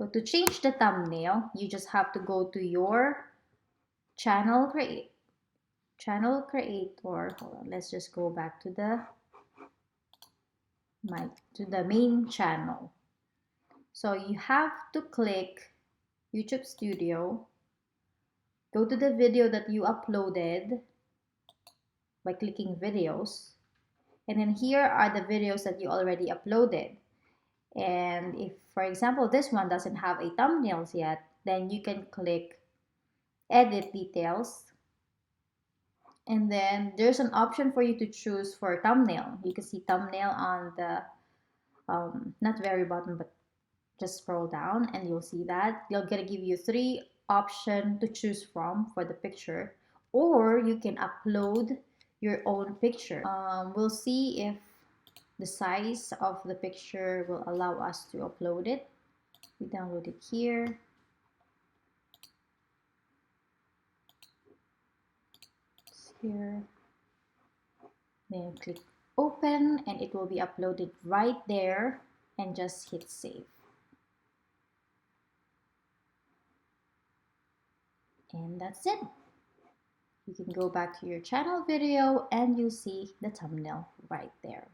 So to change the thumbnail, you just have to go to your channel creator. Hold on, let's just go back to the main channel. So you have to click YouTube Studio, go to the video that you uploaded by clicking videos, and then here are the videos that you already uploaded. And if, for example, this one doesn't have a thumbnails yet, then you can click edit details, and then there's an option for you to choose for thumbnail. You can see thumbnail on the not very bottom, but just scroll down and you'll see that they're gonna give you 3 options to choose from for the picture, or you can upload your own picture. We'll see if the size of the picture will allow us to upload it. We download it here. Here, then click open and it will be uploaded right there, and just hit save. And that's it. You can go back to your channel video and you'll see the thumbnail right there.